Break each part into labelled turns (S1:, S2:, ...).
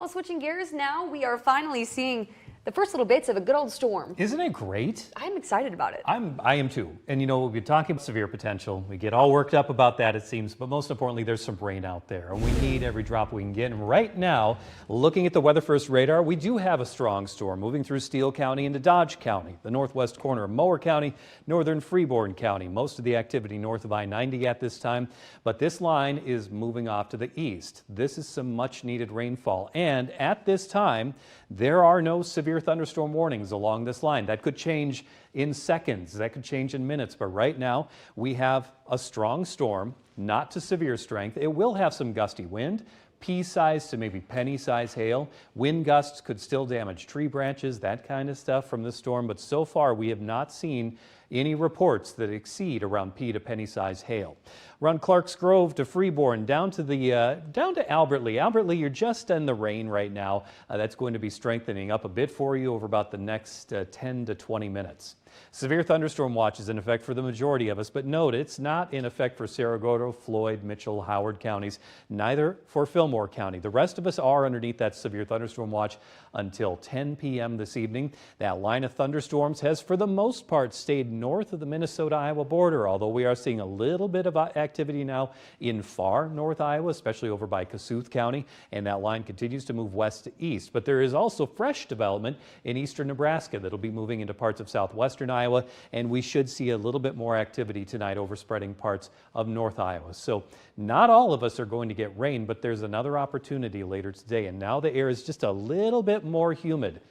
S1: Well, switching gears now, we are finally seeing the first little bits of a good old storm.
S2: Isn't it great?
S1: I'm excited about it.
S2: I am too. And you know, we've been talking about severe potential. We get all worked up about that, it seems, but most importantly, there's some rain out there, and we need every drop we can get. And right now, looking at the Weather First radar, we do have a strong storm moving through Steele County into Dodge County, the northwest corner of Mower County, northern Freeborn County. Most of the activity north of I-90 at this time, but this line is moving off to the east. This is some much needed rainfall, and at this time, there are no severe thunderstorm warnings along this line. That could change in seconds, that could change in minutes, but right now we have a strong storm, not to severe strength. It will have some gusty wind, pea-size to maybe penny-size hail. Wind gusts could still damage tree branches, that kind of stuff from the storm, but so far we have not seen any reports that exceed around pea to penny-size hail. Around Clarks Grove to Freeborn, down to Albert Lea. Albert Lea, you're just in the rain right now. That's going to be strengthening up a bit for you over about the next 10 to 20 minutes. Severe thunderstorm watch is in effect for the majority of us, but note it's not in effect for Saragordo, Floyd, Mitchell, Howard counties, neither for Fillmore County. The rest of us are underneath that severe thunderstorm watch until 10 p.m. this evening. That line of thunderstorms has for the most part stayed north of the Minnesota-Iowa border, although we are seeing a little bit of activity now in far north Iowa, especially over by Kossuth County, and that line continues to move west to east. But there is also fresh development in eastern Nebraska that'll be moving into parts of southwestern Iowa, and we should see a little bit more activity tonight overspreading parts of north Iowa. So not all of us are going to get rain, but there's another opportunity later today, and now the air is just a little bit more humid.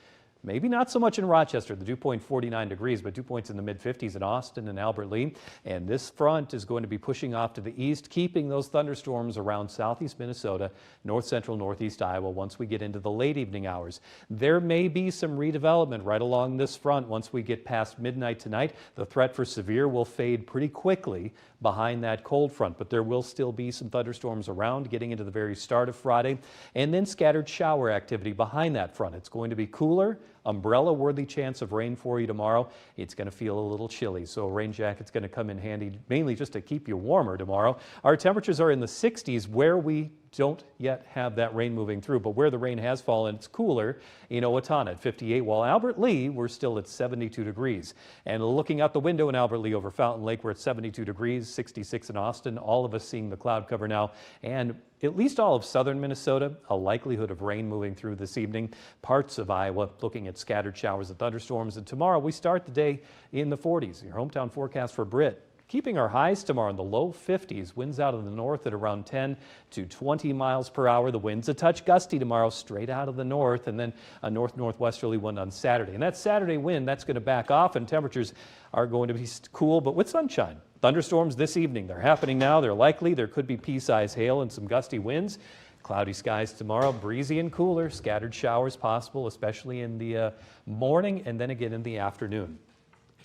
S2: Maybe not so much in Rochester, the dew point 49 degrees, but dew points in the mid-50s in Austin and Albert Lea. And this front is going to be pushing off to the east, keeping those thunderstorms around southeast Minnesota, north central, northeast Iowa once we get into the late evening hours. There may be some redevelopment right along this front once we get past midnight tonight. The threat for severe will fade pretty quickly behind that cold front, but there will still be some thunderstorms around getting into the very start of Friday, and then scattered shower activity behind that front. It's going to be cooler, umbrella-worthy chance of rain for you tomorrow. It's going to feel a little chilly, so a rain jacket's going to come in handy, mainly just to keep you warmer tomorrow. Our temperatures are in the 60s where we don't yet have that rain moving through, but where the rain has fallen, it's cooler in Owatonna at 58, while Albert Lea, we're still at 72 degrees. And looking out the window in Albert Lea over Fountain Lake, we're at 72 degrees, 66 in Austin, all of us seeing the cloud cover now, and at least all of southern Minnesota, a likelihood of rain moving through this evening. Parts of Iowa looking at scattered showers and thunderstorms, and tomorrow we start the day in the 40s. Your hometown forecast for Britt. Keeping our highs tomorrow in the low 50s, winds out of the north at around 10 to 20 miles per hour. The wind's a touch gusty tomorrow, straight out of the north, and then a north-northwesterly wind on Saturday. And that Saturday wind, that's going to back off, and temperatures are going to be cool, but with sunshine. Thunderstorms this evening, they're happening now, they're likely. There could be pea-size hail and some gusty winds. Cloudy skies tomorrow, breezy and cooler, scattered showers possible, especially in the morning and then again in the afternoon.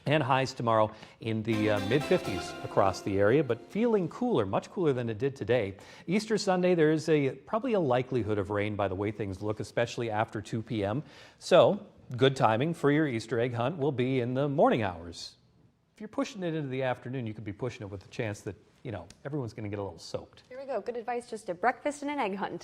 S2: And highs tomorrow in the mid-50s across the area, but feeling cooler, much cooler than it did today. Easter Sunday, there is probably a likelihood of rain by the way things look, especially after 2 p.m. So good timing for your Easter egg hunt will be in the morning hours. If you're pushing it into the afternoon, you could be pushing it with the chance that, you know, everyone's going to get a little soaked.
S1: Here we go. Good advice, just a breakfast and an egg hunt.